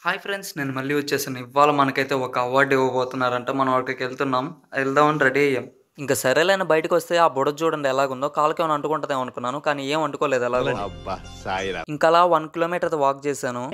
Hi friends, నేను మళ్ళీ వచ్చేసాను. ఇవాళ మనకైతే ఒక అవార్డు ఇవ్వబోతున్నారంట. మనం అక్కడికి వెళ్తున్నాం. వెళ్దామని రెడీ అయ్యాం. ఇంకా సరేలేని బయటకు వస్తే ఆ బుడద చూడండి ఎలాగుందో. కాలుకి ఏమైనా అంటుకుంటుందేమో అనుకున్నాను, కానీ ఏం అంటుకోలేదు. ఎలాగో ఇంకా అలా 1 కిలోమీటర్ వాక్ చేశాను.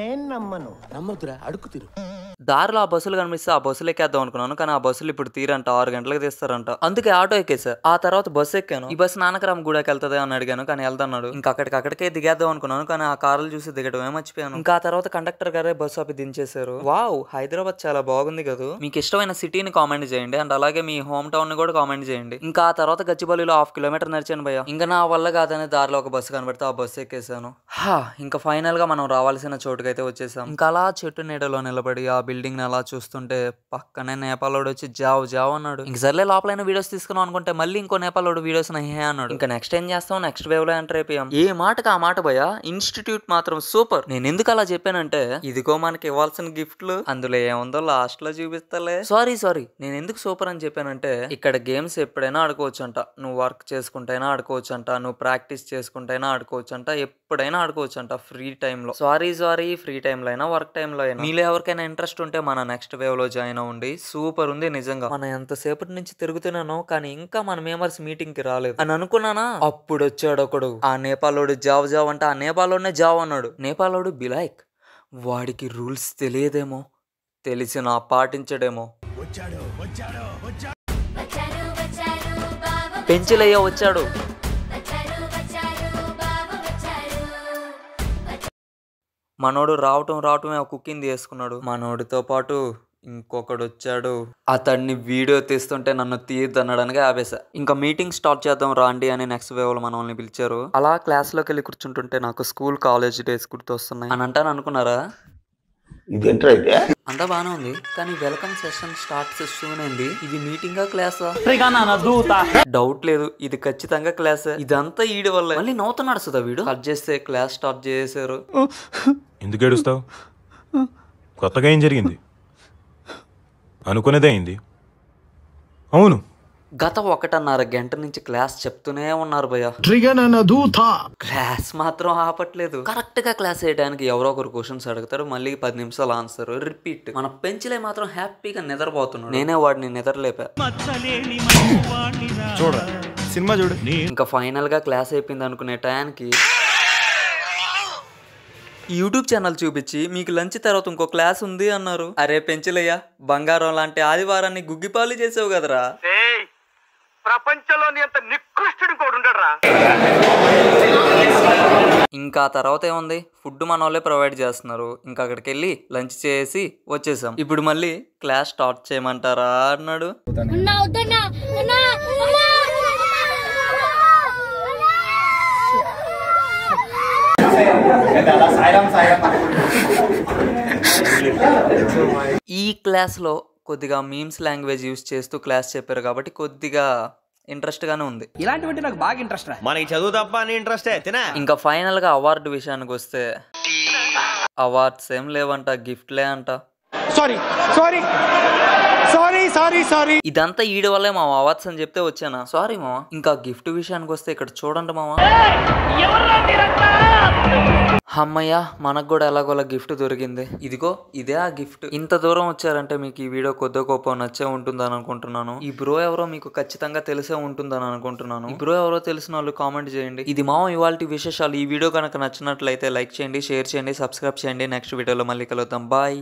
దారిలో ఆ బస్సులు కనిపిస్తే ఆ బస్సులు ఎక్కేద్దాం అనుకున్నాను, కానీ ఆ బస్సులు ఇప్పుడు తీరంట, 6 గంటలకు తీస్తారంట. అందుకే ఆటో ఎక్కేసా. ఆ తర్వాత బస్సు ఎక్కాను. ఈ బస్సు నానకరామ్ గూడకి వెళ్తుంది అని అడిగాను, కానీ వెళ్తున్నాడు. ఇంకా అక్కడికే దిగేద్దాం అనుకున్నాను, కానీ ఆ కార్లు చూసి దిగడమే మర్చిపోయాను. ఇంకా ఆ తర్వాత కండక్టర్ గారే బస్సు ఆపి దించేశారు. వావ్, హైదరాబాద్ చాలా బాగుంది కదా. మీకు ఇష్టమైన సిటీని కామెంట్ చేయండి, అండ్ అలాగే మీ హోమ్ టౌన్ ని కూడా కామెంట్ చేయండి. ఇంకా ఆ తర్వాత గచ్చిబౌలిలో 1/2 కిలోమీటర్ నడిచాను భయ్య. ఇంకా నా వల్ల కాదని దారిలో ఒక బస్సు కనబడితే ఆ బస్సు ఎక్కేసాను. ఇంకా ఫైనల్ గా మనం రావాల్సిన చోటుకైతే వచ్చేసాం. ఇంకా అలా చెట్టు నీడలో నిలబడి ఆ బిల్డింగ్ ని అలా చూస్తుంటే పక్కనే నేపాలోడు వచ్చి జావ్ జావ్ అన్నాడు. ఇంక సర్లే లోపలైన వీడియోస్ తీసుకున్నాం అనుకుంటే మళ్ళీ ఇంకో నేపాలోడు వీడియోస్ హే అన్నాడు. ఇంకా నెక్స్ట్ ఏం చేస్తాం, నెక్స్ట్ వేవ్ లో ఎంటర్ అయిపోయాం. ఏ మాటకి ఆ మాట భయ. ఇన్స్టిట్యూట్ మాత్రం సూపర్. నేను ఎందుకు అలా చెప్పానంటే, ఇదిగో మనకి ఇవ్వాల్సిన గిఫ్ట్లు, అందులో ఏముందో లాస్ట్ లో చూపిస్తలే. సారీ నేను ఎందుకు సూపర్ అని చెప్పానంటే, ఇక్కడ గేమ్స్ ఎప్పుడైనా ఆడుకోవచ్చు అంట. నువ్వు వర్క్ చేసుకుంటైనా ఆడుకోవచ్చు అంట, నువ్వు ప్రాక్టీస్ చేసుకుంటైనా ఆడుకోవచ్చు అంట, ఎప్పుడైనా ఆడుకోవచ్చు అంట ఫ్రీ టైమ్ లో. సారీ ఫ్రీ టైమ్ లో అయినా వర్క్ టైమ్ లో అయినా. మీలో ఎవరికైనా ఇంట్రెస్ట్ ఉంటే మన నెక్స్ట్ వేవ్ లో జాయిన్ అవ్వండి. సూపర్ ఉంది నిజంగా. మనం ఎంతసేపటి నుంచి తిరుగుతున్నానో, కానీ ఇంకా మన మెంబర్స్ మీటింగ్ కి రాలేదు అని అనుకున్నానా. అప్పుడు వచ్చాడు ఒకడు. ఆ నేపాలోడు జావ్ జావ్ అంటే ఆ నేపాలోనే జావ్ అన్నాడు. నేపాలోడు బిలాయక్. వాడికి రూల్స్ తెలియదేమో, తెలిసినా పాటించడేమో. పెంచిలయ్య వచ్చాడు. మనోడు రావటమే ఆ కుకింగ్ చేసుకున్నాడు. మనోడితో పాటు ఇంకొకడు వచ్చాడు. అతన్ని వీడియో తీస్తుంటే నన్ను తీయద్దనడానికి ఆపేసా. ఇంకా మీటింగ్ స్టార్ట్ చేద్దాం రాండి అని నెక్స్ట్ వేవ్ లో మనల్ని పిలిచారు. అలా క్లాస్ లోకి వెళ్ళి కూర్చుంటుంటే నాకు స్కూల్ కాలేజ్ డేస్ గుర్తొస్తున్నాయి. అని అంటాను అనుకున్నారా? అంతా బానే ఉంది, కానీ వెల్కమ్ సెషన్ స్టార్ట్ చేస్తుంది. ఇది మీటింగా క్లాసా? డౌట్ లేదు, ఇది ఖచ్చితంగా క్లాస్. ఇదంతా ఈడి వల్ల. మళ్ళీ నవ్వుతున్నాడు సుధా వీడు. కట్ చేస్తే క్లాస్ స్టార్ట్ చేశారు. ఎందుకు ఏడుస్తావు? కొత్తగా ఏం జరిగింది? అనుకునేదే అయింది. అవును, గత 1.5 గంట నుంచి క్లాస్ చెప్తూనే ఉన్నారు భయ్య. క్లాస్ మాత్రం ఆపట్లేదు. కరెక్ట్ గా క్లాస్ వేయడానికి ఎవరో ఒకరు క్వశ్చన్స్ అడుగుతారు, మళ్ళీ 10 నిమిషాలు ఆన్సర్ రిపీట్. మన పెంచిలే మాత్రం హ్యాపీగా నిద్రపోతున్నాడు. నేనే వాడిని నిద్రలేపా. సినిమా చూడు. ఇంకా ఫైనల్ గా క్లాస్ అయిపోయింది అనుకునే టయానికి యూట్యూబ్ ఛానల్ చూపించి మీకు లంచ్ తర్వాత ఇంకో క్లాస్ ఉంది అన్నారు. అరే పెంచిలయ్య, బంగారం లాంటి ఆదివారాన్ని గుగ్గిపాలు చేసావు కదరా. ప్రపంచంలోని అంత నికృష్టుడు కూడా ఉండడురా. ఇంకా తర్వాత ఏముంది, ఫుడ్ మన వాళ్ళే ప్రొవైడ్ చేస్తున్నారు. ఇంకా అక్కడికి వెళ్ళి లంచ్ చేసి వచ్చేసాం. ఇప్పుడు మళ్ళీ క్లాస్ స్టార్ట్ చేయమంటారా అన్నాడు. ఈ క్లాస్ లో కొద్దిగా మీమ్స్ లాంగ్వేజ్ యూజ్ చేస్తూ క్లాస్ చెప్పారు కాబట్టి కొద్దిగా ఇంట్రెస్ట్ గానే ఉంది. ఇలాంటివంటే నాకు బాగా ఇంట్రెస్ట్ రా. మనకి చదువు తప్ప అని ఇంట్రెస్టే తినా. ఇంకా ఫైనల్ గా అవార్డు విషయానికి వస్తే అవార్డ్స్ ఏం లేవంట, గిఫ్ట్లే అంట. సారీ ఇదంతా ఈడ వల్లే మా అవార్డ్స్ అని చెప్తే వచ్చానా. సారీ మామ. ఇంకా గిఫ్ట్ విషయానికి వస్తే ఇక్కడ చూడండి మామ. అమ్మయ్య, మనకు కూడా ఎలాగోలా గిఫ్ట్ దొరికింది. ఇదిగో ఇదే ఆ గిఫ్ట్. ఇంత దూరం వచ్చారంటే మీకు ఈ వీడియో కొద్ది గొప్ప నచ్చే ఉంటుందని అనుకుంటున్నాను. ఈ బ్రో ఎవరో మీకు ఖచ్చితంగా తెలిసే ఉంటుందని అనుకుంటున్నాను. ఈ బ్రో ఎవరో తెలిసిన వాళ్ళు కామెంట్ చేయండి. ఇది మా ఇవాల్టి విశేషాలు. ఈ వీడియో కనుక నచ్చినట్లయితే లైక్ చేయండి, షేర్ చేయండి, సబ్స్క్రైబ్ చేయండి. నెక్స్ట్ వీడియోలో మళ్ళీ కలుద్దాం. బాయ్.